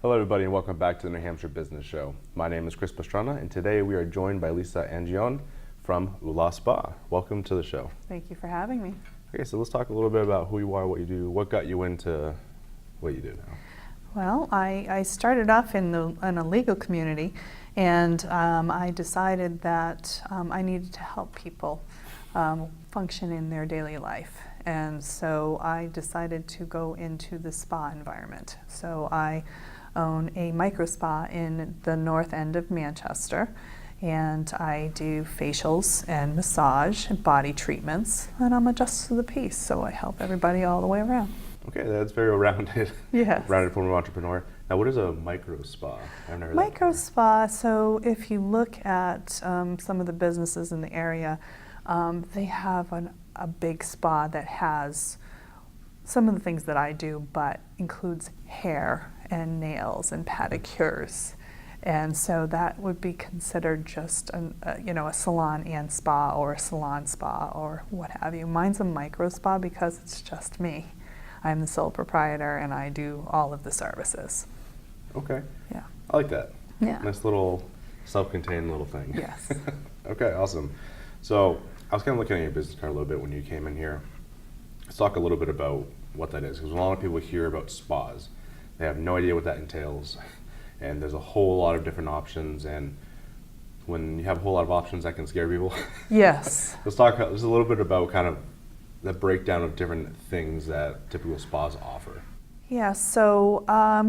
Hello everybody and welcome back to the New Hampshire Business Show. My name is Chris Pastrana and today we are joined by Lisa Angione from Ooh Laa Spa. Welcome to the show. Thank you for having me. Okay, so let's talk a little bit about who you are, what you do, what got you into what you do now. Well, I started off in a legal community, and I decided that I needed to help people function in their daily life. And so I decided to go into the spa environment. So I own a micro spa in the north end of Manchester, and I do facials and massage and body treatments, and I'm a justice of the peace, so I help everybody all the way around. Okay, that's very rounded. Yes. Rounded form of entrepreneur. Now, what is a micro spa? I've never heard Micro that spa, so if you look at some of the businesses in the area, they have a big spa that has some of the things that I do, but includes hair and nails and pedicures. And so that would be considered just a salon and spa, or a salon spa, or what have you. Mine's a micro spa because it's just me. I'm the sole proprietor and I do all of the services. Okay. Yeah. I like that. Yeah. Nice little self-contained little thing. Yes. Okay, awesome. So I was kind of looking at your business card a little bit when you came in here. Let's talk a little bit about what that is, because a lot of people hear about spas. They have no idea what that entails, and there's a whole lot of different options, and when you have a whole lot of options, that can scare people. Yes. Let's talk just a little bit about kind of the breakdown of different things that typical spas offer. Yeah, so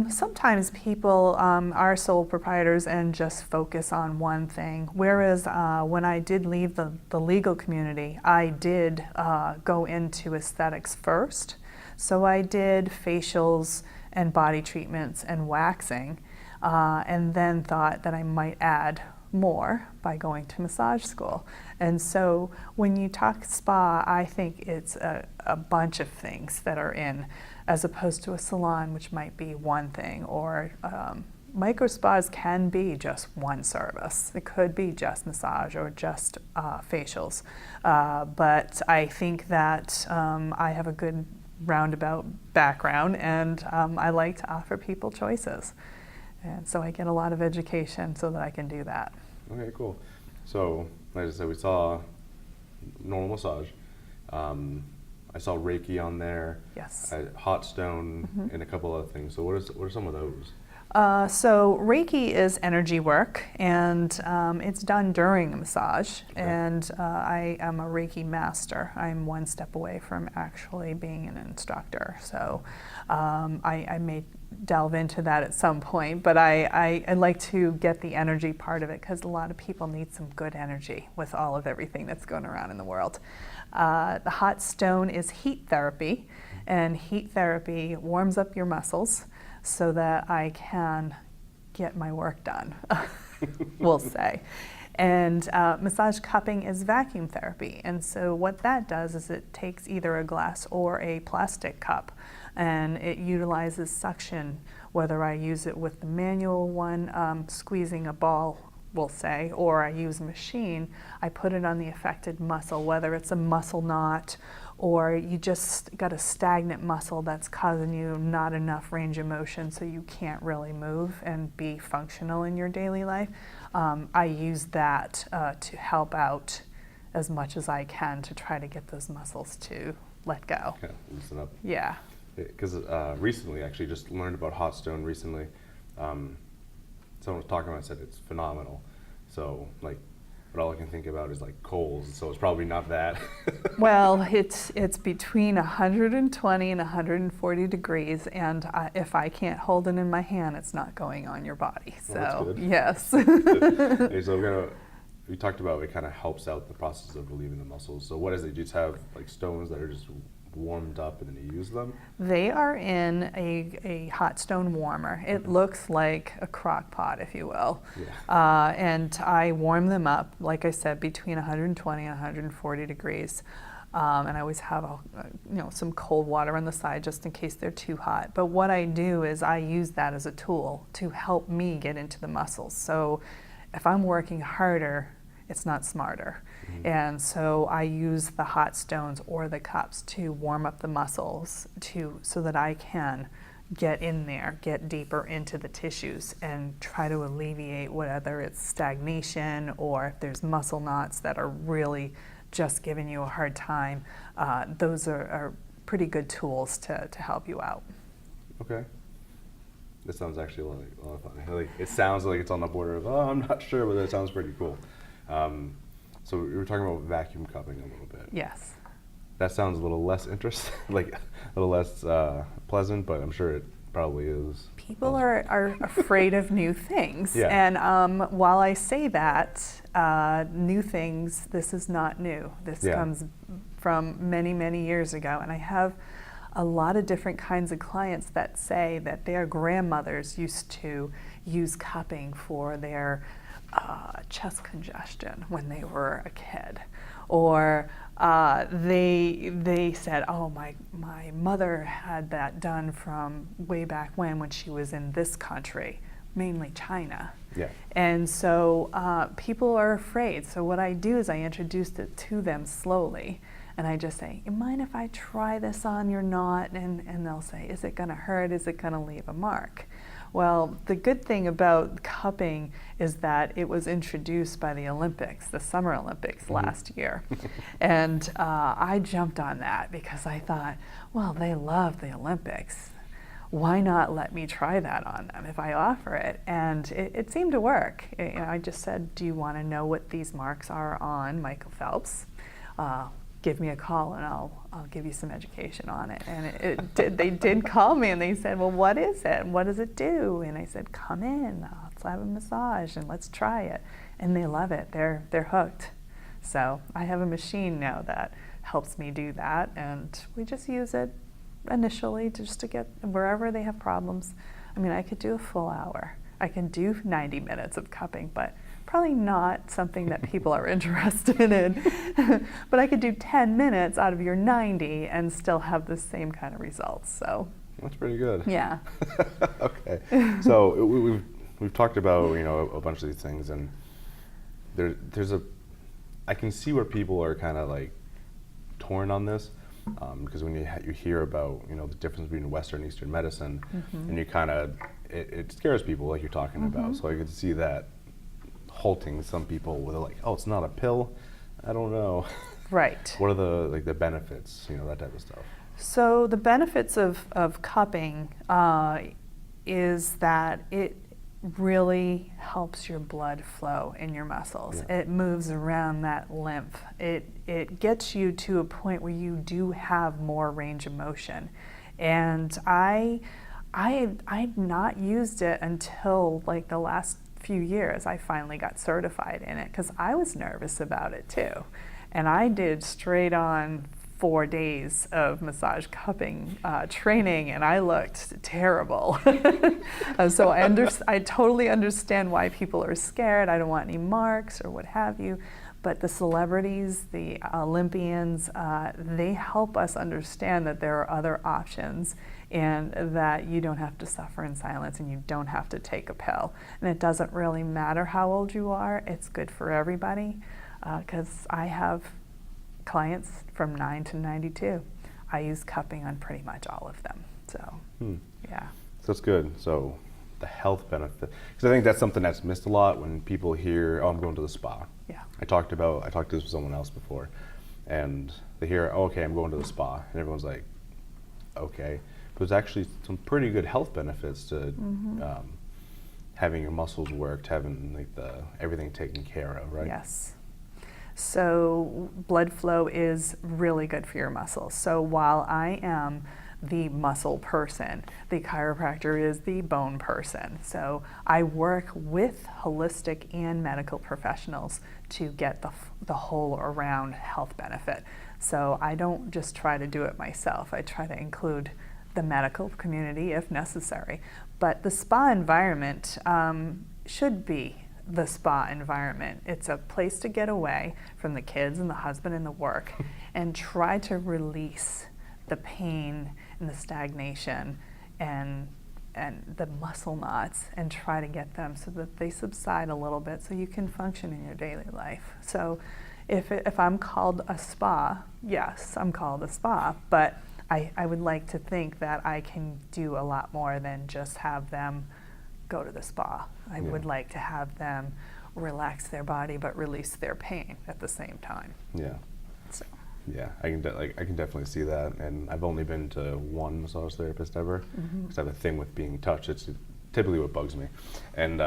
sometimes people are sole proprietors and just focus on one thing, whereas when I did leave the legal community, I did go into aesthetics first. So I did facials and body treatments and waxing, and then thought that I might add more by going to massage school. And so when you talk spa, I think it's a bunch of things that are in, as opposed to a salon, which might be one thing, or micro spas can be just one service. It could be just massage or just facials. But I think that I have a good roundabout background, and I like to offer people choices. And so I get a lot of education so that I can do that. Okay, cool. So, like I said, we saw normal massage. I saw Reiki on there. Yes. Hot stone, and a couple other things. So what are some of those? So Reiki is energy work, and it's done during a massage. Okay. And I am a Reiki master. I'm one step away from actually being an instructor. So I may delve into that at some point, but I like to get the energy part of it, because a lot of people need some good energy with all of everything that's going around in the world. The hot stone is heat therapy, and heat therapy warms up your muscles so that I can get my work done, we'll say. And massage cupping is vacuum therapy. And so what that does is it takes either a glass or a plastic cup, and it utilizes suction, whether I use it with the manual one, squeezing a ball, we'll say, or I use a machine. I put it on the affected muscle, whether it's a muscle knot or you just got a stagnant muscle that's causing you not enough range of motion so you can't really move and be functional in your daily life. I use that to help out as much as I can to try to get those muscles to let go. Okay, loosen up. Yeah. Because recently, actually, just learned about hot stone recently. Someone was talking about it, said it's phenomenal. So, like, but all I can think about is like coals, so it's probably not that. Well, it's between 120 and 140 degrees, and if I can't hold it in my hand, it's not going on your body. So, well, that's good. Yes. Okay, so we talked about it kind of helps out the process of relieving the muscles. So what is it? You just have like stones that are just warmed up and then you use them? They are in a hot stone warmer. It looks like a crock pot, if you will. Yeah. And I warm them up, like I said, between 120 and 140 degrees. And I always have some cold water on the side just in case they're too hot. But what I do is I use that as a tool to help me get into the muscles. So if I'm working harder, it's not smarter. Mm-hmm. And so I use the hot stones or the cups to warm up the muscles so that I can get in there, get deeper into the tissues and try to alleviate whether it's stagnation or if there's muscle knots that are really just giving you a hard time. Those are pretty good tools to help you out. Okay. This sounds actually a lot of fun. Like, it sounds like it's on the border of, oh, I'm not sure, but it sounds pretty cool. So we were talking about vacuum cupping a little bit. Yes. That sounds a little less interesting, like a little less pleasant, but I'm sure it probably is. People are afraid of new things. Yeah. And while I say that, new things, this is not new. This comes from many, many years ago. And I have a lot of different kinds of clients that say that their grandmothers used to use cupping for their chest congestion when they were a kid. Or they said, oh, my mother had that done from way back when she was in this country, mainly China. Yeah. And so people are afraid. So what I do is I introduce it to them slowly. And I just say, you mind if I try this on your knot? And they'll say, is it going to hurt? Is it going to leave a mark? Well, the good thing about cupping is that it was introduced by the Olympics, the Summer Olympics last year. And I jumped on that because I thought, well, they love the Olympics. Why not let me try that on them if I offer it? And it seemed to work. I just said, do you want to know what these marks are on Michael Phelps? Give me a call and I'll give you some education on it. And they did call me and they said, well, what is it? And what does it do? And I said, come in, let's have a massage and let's try it. And they love it. They're hooked. So I have a machine now that helps me do that, and we just use it initially just to get wherever they have problems. I mean, I could do a full hour. I can do 90 minutes of cupping, but probably not something that people are interested in. But I could do 10 minutes out of your 90 and still have the same kind of results. So that's pretty good. Yeah. Okay. So we've talked about a bunch of these things, and I can see where people are kind of like torn on this, because when you hear about the difference between Western and Eastern medicine, and you kind of it scares people like you're talking about. So I could see that halting some people with like, oh, it's not a pill. I don't know. Right. What are the benefits? That type of stuff. So the benefits of cupping is that it really helps your blood flow in your muscles. Yeah. It moves around that lymph. It gets you to a point where you do have more range of motion. And I'd not used it until like the last few years. I finally got certified in it because I was nervous about it too. And I did straight on 4 days of massage cupping training, and I looked terrible. So I totally understand why people are scared. I don't want any marks or what have you. But the celebrities, the Olympians, they help us understand that there are other options and that you don't have to suffer in silence and you don't have to take a pill. And it doesn't really matter how old you are. It's good for everybody, because I have clients from 9 to 92. I use cupping on pretty much all of them. So, yeah. So that's good. So the health benefit, because I think that's something that's missed a lot when people hear, oh, I'm going to the spa. Yeah. I talked to this with someone else before, and they hear, oh, okay, I'm going to the spa, and everyone's like, okay. But there's actually some pretty good health benefits to having your muscles worked, having like everything taken care of, right? Yes. So blood flow is really good for your muscles. So while I am the muscle person, the chiropractor is the bone person. So I work with holistic and medical professionals to get the whole around health benefit. So I don't just try to do it myself. I try to include the medical community if necessary. But the spa environment should be the spa environment. It's a place to get away from the kids and the husband and the work and try to release the pain and the stagnation and the muscle knots and try to get them so that they subside a little bit so you can function in your daily life. So if I'm called a spa, yes, I'm called a spa, but I would like to think that I can do a lot more than just have them go to the spa. I would like to have them relax their body but release their pain at the same time. Yeah. So. Yeah, I can definitely see that, and I've only been to one massage therapist ever because I have a thing with being touched. It's typically what bugs me, and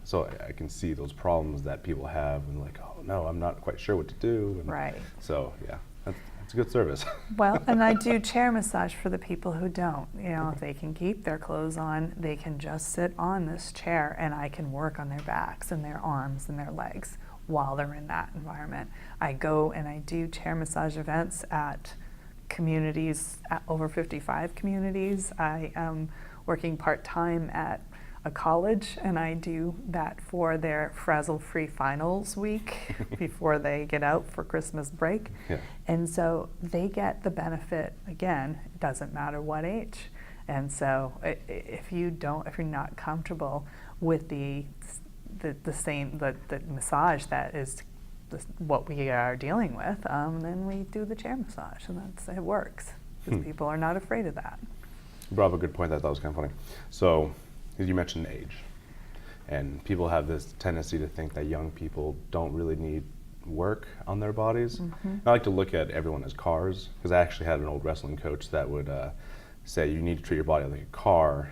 so I can see those problems that people have, and like, oh no, I'm not quite sure what to do. And Right. So yeah, that's a good service. Well, and I do chair massage for the people who don't. You know, if they can keep their clothes on, they can just sit on this chair, and I can work on their backs and their arms and their legs while they're in that environment. I go and I do chair massage events at communities, at over 55 communities. I am working part-time at a college, and I do that for their frazzle-free finals week before they get out for Christmas break. Yeah. And so they get the benefit, again, it doesn't matter what age. And so if you're not comfortable with the massage that is what we are dealing with, then we do the chair massage, and it works because people are not afraid of that. You brought up a good point that I thought was kind of funny. So, you mentioned age, and people have this tendency to think that young people don't really need work on their bodies. I like to look at everyone as cars, because I actually had an old wrestling coach that would say you need to treat your body like a car.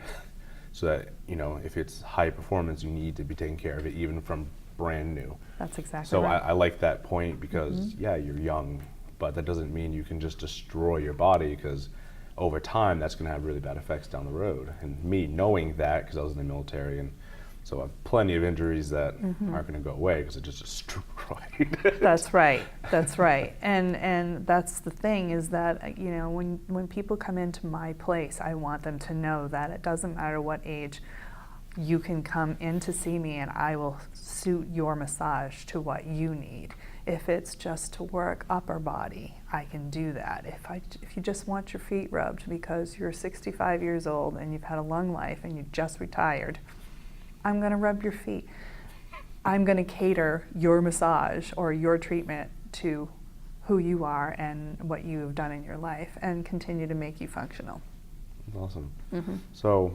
So that, you know, if it's high performance, you need to be taking care of it even from brand new. That's exactly so right. I like that point because, yeah, you're young, but that doesn't mean you can just destroy your body, because over time that's going to have really bad effects down the road. And me knowing that, because I was in the military, and so I have plenty of injuries that aren't going to go away because it just destroyed. That's right. That's right. And that's the thing, is that, you know, when people come into my place, I want them to know that it doesn't matter what age. You can come in to see me, and I will suit your massage to what you need. If it's just to work upper body, I can do that. If you just want your feet rubbed because you're 65 years old and you've had a long life and you just retired, I'm going to rub your feet. I'm going to cater your massage or your treatment to who you are and what you have done in your life, and continue to make you functional. Awesome. So,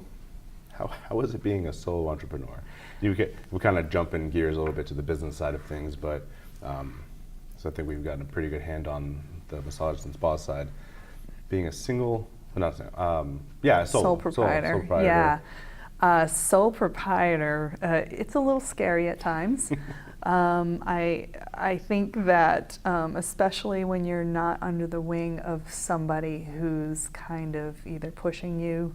how is it being a solo entrepreneur? We kind of jump in gears a little bit to the business side of things, but so I think we've gotten a pretty good hand on the massage and spa side. Being a sole proprietor. Sole proprietor. Yeah. Sole proprietor, it's a little scary at times. I think that especially when you're not under the wing of somebody who's kind of either pushing you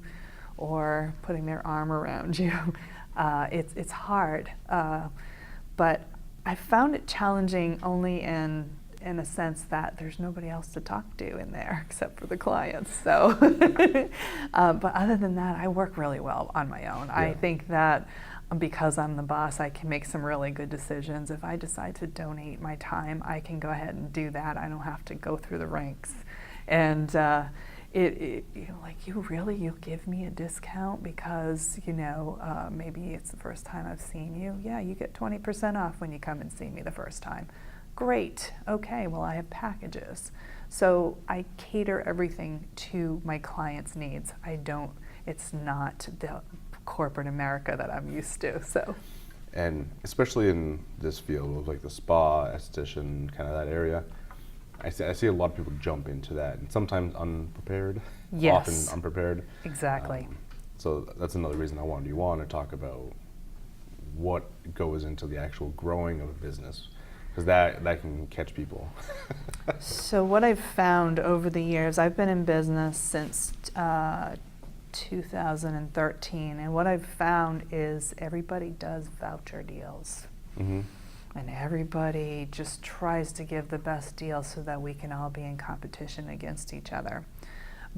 or putting their arm around you, it's hard. But I found it challenging only in a sense that there's nobody else to talk to in there except for the clients. So, but other than that, I work really well on my own. Yeah. I think that because I'm the boss, I can make some really good decisions. If I decide to donate my time, I can go ahead and do that. I don't have to go through the ranks. And you'll give me a discount because, maybe it's the first time I've seen you. Yeah, you get 20% off when you come and see me the first time. Great. Okay, well, I have packages. So I cater everything to my clients' needs. It's not the corporate America that I'm used to, so. And especially in this field of like the spa, esthetician, kind of that area, I see a lot of people jump into that, and sometimes unprepared, yes. Often unprepared. Exactly. So that's another reason I wanted you on to talk about what goes into the actual growing of a business, because that can catch people. So what I've found over the years, I've been in business since 2013, and what I've found is everybody does voucher deals. And everybody just tries to give the best deal so that we can all be in competition against each other.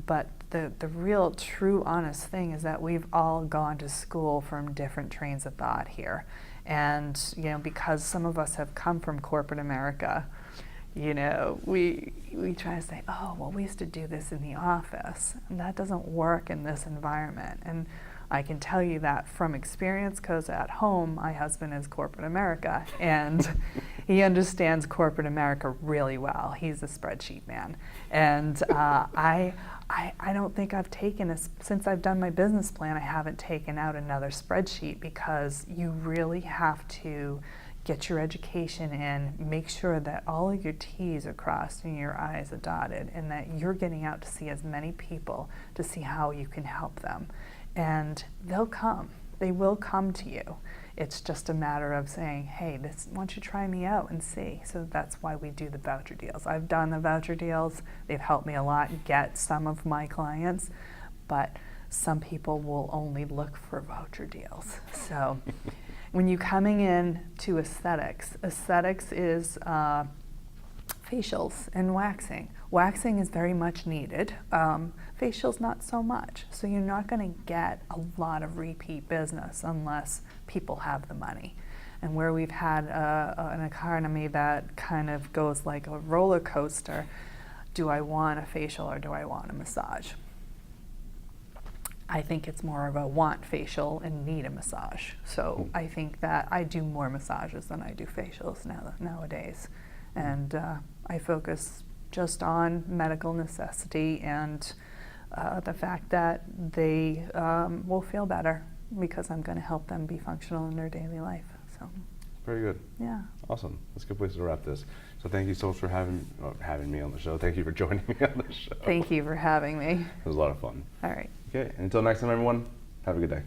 But the real, true, honest thing is that we've all gone to school from different trains of thought here. And, because some of us have come from corporate America, we try to say, oh, well, we used to do this in the office, and that doesn't work in this environment. And I can tell you that from experience, because at home, my husband is corporate America, and he understands corporate America really well. He's a spreadsheet man. And I don't think I've taken since I've done my business plan, I haven't taken out another spreadsheet, because you really have to get your education in, make sure that all of your T's are crossed and your I's are dotted, and that you're getting out to see as many people to see how you can help them. And they'll come. They will come to you. It's just a matter of saying, hey, why don't you try me out and see? So that's why we do the voucher deals. I've done the voucher deals. They've helped me a lot get some of my clients, but some people will only look for voucher deals. So when you're coming in to aesthetics is facials and waxing. Waxing is very much needed. Facials not so much. So you're not going to get a lot of repeat business unless people have the money. And where we've had an economy that kind of goes like a roller coaster, do I want a facial or do I want a massage? I think it's more of a want facial and need a massage. So I think that I do more massages than I do facials nowadays. And I focus just on medical necessity and the fact that they will feel better because I'm going to help them be functional in their daily life. So very good. Yeah. Awesome. That's a good place to wrap this. So thank you so much for having me on the show. Thank you for joining me on the show. Thank you for having me. It was a lot of fun. All right. Okay. And until next time, everyone, have a good day.